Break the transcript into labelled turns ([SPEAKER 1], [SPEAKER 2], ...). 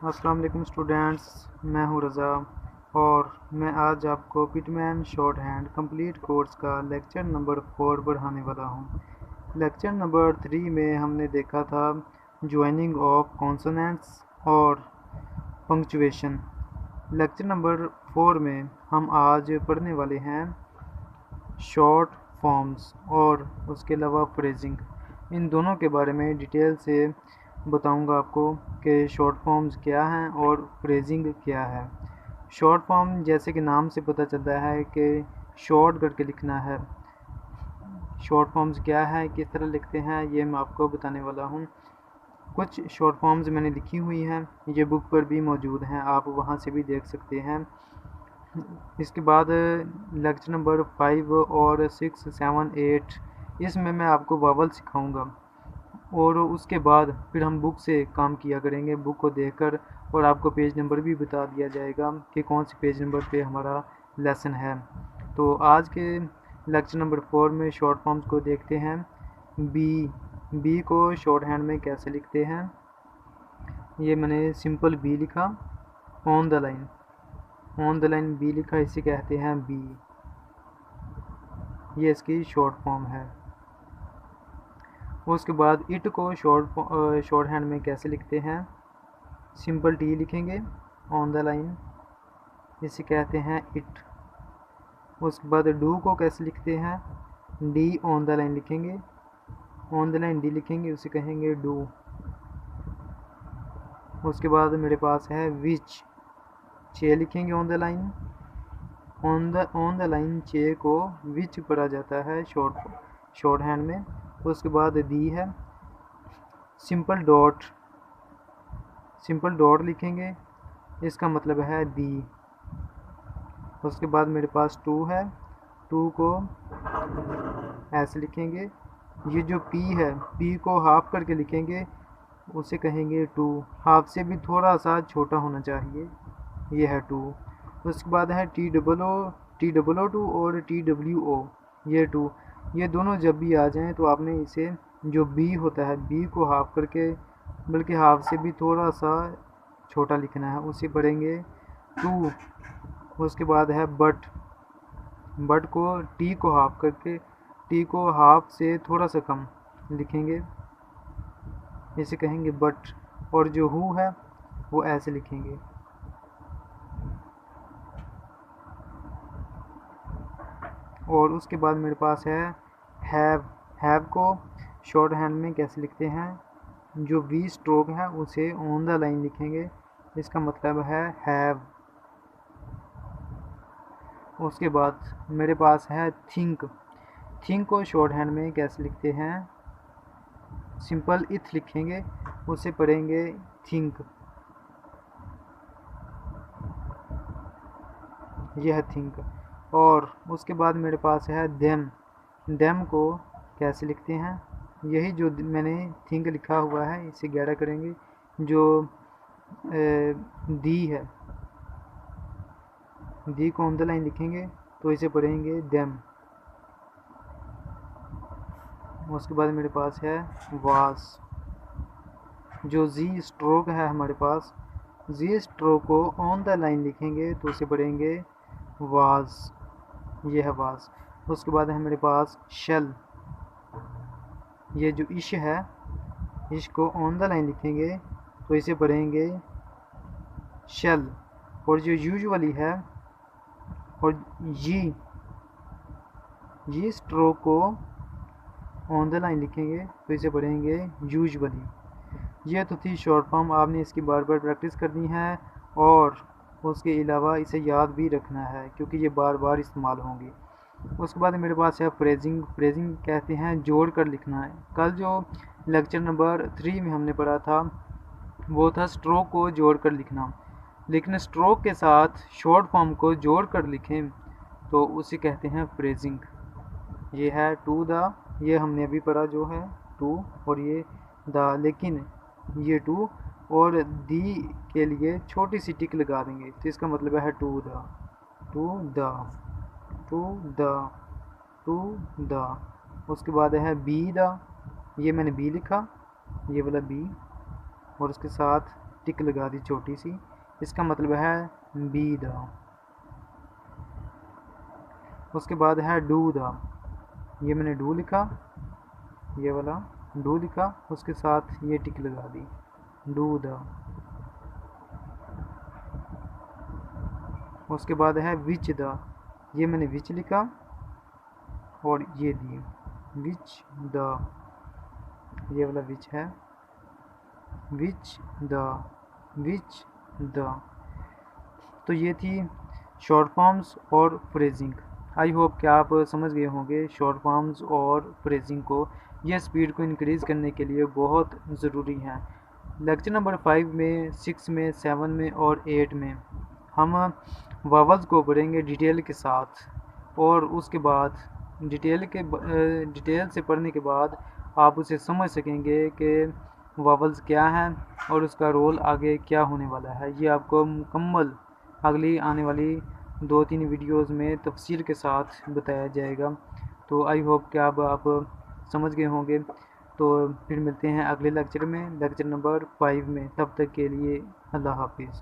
[SPEAKER 1] अस्सलाम वालेकुम स्टूडेंट्स, मैं हूं रज़ा और मैं आज आपको Pitman short hand complete course का लेक्चर नंबर 4 पढ़ाने वाला हूं। लेक्चर नंबर 3 में हमने देखा था ज्वाइनिंग ऑफ कॉन्सोनेंट्स और पंक्चुएशन। लेक्चर नंबर 4 में हम आज पढ़ने वाले हैं शॉर्ट फॉर्म्स और उसके अलावा फ्रेजिंग। इन दोनों के बारे में डिटेल से बताऊंगा आपको कि शॉर्ट फॉर्म्स क्या हैं और फ्रेजिंग क्या है। शॉर्ट फॉर्म जैसे कि नाम से पता चलता है कि शॉर्ट करके लिखना है। शॉर्ट फॉर्म्स क्या है, किस तरह लिखते हैं, ये मैं आपको बताने वाला हूँ। कुछ शॉर्ट फॉर्म्स मैंने लिखी हुई हैं, ये बुक पर भी मौजूद हैं, आप वहाँ से भी देख सकते हैं। इसके बाद लेक्चर नंबर 5 और 6, 7, 8 इसमें मैं आपको वावल सिखाऊंगा और उसके बाद फिर हम बुक से काम किया करेंगे, बुक को देखकर, और आपको पेज नंबर भी बता दिया जाएगा कि कौन से पेज नंबर पे हमारा लेसन है। तो आज के लेक्चर नंबर 4 में शॉर्ट फॉर्म्स को देखते हैं। बी को शॉर्ट हैंड में कैसे लिखते हैं, ये मैंने सिंपल बी लिखा। ऑन द लाइन बी लिखा, इसे कहते हैं बी, ये इसकी शॉर्ट फॉर्म है। उसके बाद इट को शॉर्ट हैंड में कैसे लिखते हैं, सिंपल टी लिखेंगे ऑन द लाइन, इसे कहते हैं इट। उसके बाद डू को कैसे लिखते हैं, डी ऑन द लाइन लिखेंगे, ऑन द लाइन डी लिखेंगे, उसे कहेंगे डू। उसके बाद मेरे पास है विच, चे लिखेंगे on the line, on the line चे को विच पढ़ा जाता है शॉर्ट हैंड में। उसके बाद दी है, सिंपल डॉट लिखेंगे, इसका मतलब है दी। उसके बाद मेरे पास टू है, टू को ऐसे लिखेंगे। ये जो पी है, पी को हाफ करके लिखेंगे, उसे कहेंगे टू। हाफ से भी थोड़ा सा छोटा होना चाहिए, ये है टू। उसके बाद है टी डबल ओ टू और टी डब्ल्यू ओ, ये टू। ये दोनों जब भी आ जाएं तो आपने इसे, जो बी होता है, बी को हाफ करके, बल्कि हाफ से भी थोड़ा सा छोटा लिखना है, उसे पढ़ेंगे टू। उसके बाद है बट को टी को हाफ करके, टी को हाफ से थोड़ा सा कम लिखेंगे, इसे कहेंगे बट। और जो हु है वो ऐसे लिखेंगे। और उसके बाद मेरे पास है हैव को शॉर्ट हैंड में कैसे लिखते हैं, जो वी स्ट्रोक है उसे ऑन द लाइन लिखेंगे, इसका मतलब है हैव। उसके बाद मेरे पास है थिंक को शॉर्ट हैंड में कैसे लिखते हैं, सिंपल इथ लिखेंगे, उसे पढ़ेंगे थिंक, यह है थिंक। और उसके बाद मेरे पास है देम को कैसे लिखते हैं, यही जो मैंने थिंक लिखा हुआ है इसे गहरा करेंगे, जो दी है, दी को ऑन द लाइन लिखेंगे तो इसे पढ़ेंगे देम। उसके बाद मेरे पास है वास, जो जी स्ट्रोक है हमारे पास, जी स्ट्रोक को ऑन द लाइन लिखेंगे तो इसे पढ़ेंगे वाज, ये है वाज। उसके बाद है मेरे पास शल, ये जो इश है, इश को ऑन द लाइन लिखेंगे तो इसे पढ़ेंगे शल। और जो यूजुअली है, और ये स्ट्रोक को ऑन द लाइन लिखेंगे तो इसे पढ़ेंगे यूजुअली। ये तो थी शॉर्ट फॉर्म, आपने इसकी बार बार प्रैक्टिस करनी है और उसके अलावा इसे याद भी रखना है क्योंकि ये बार बार इस्तेमाल होंगी। उसके बाद मेरे पास है फ्रेजिंग कहते हैं जोड़ कर लिखना है। कल जो लेक्चर नंबर 3 में हमने पढ़ा था वो था स्ट्रोक को जोड़ कर लिखना, लेकिन स्ट्रोक के साथ शॉर्ट फॉर्म को जोड़ कर लिखें तो उसे कहते हैं फ्रेजिंग। ये है टू द, ये हमने अभी पढ़ा जो है टू, और ये द, लेकिन ये टू और दी के लिए छोटी सी टिक लगा देंगे तो इसका मतलब है to the, to the, to the, to the. उसके बाद है बी द, ये मैंने बी लिखा, ये वाला बी, और उसके साथ टिक लगा दी छोटी सी, इसका मतलब है बी द। उसके बाद है डू द, ये मैंने डू लिखा, ये वाला डू लिखा, उसके साथ ये टिक लगा दी, डू द। उसके बाद है विच द, ये मैंने विच लिखा और ये दी विच द, ये वाला विच है, विच द। तो ये थी शॉर्ट फॉर्म्स और फ्रेजिंग। आई होप कि आप समझ गए होंगे शॉर्ट फॉर्म्स और फ्रेजिंग को। यह स्पीड को इंक्रीज़ करने के लिए बहुत ज़रूरी है। लेक्चर नंबर 5 में, 6 में, 7 में और 8 में हम वावल्स को पढ़ेंगे डिटेल के साथ, और उसके बाद डिटेल से पढ़ने के बाद आप उसे समझ सकेंगे कि वावल्स क्या हैं और उसका रोल आगे क्या होने वाला है। ये आपको मुकम्मल अगली आने वाली 2-3 वीडियोस में तफसील के साथ बताया जाएगा। तो आई होप कि आप समझ गए होंगे। तो फिर मिलते हैं अगले लेक्चर में, लेक्चर नंबर 5 में। तब तक के लिए अल्लाह हाफिज़।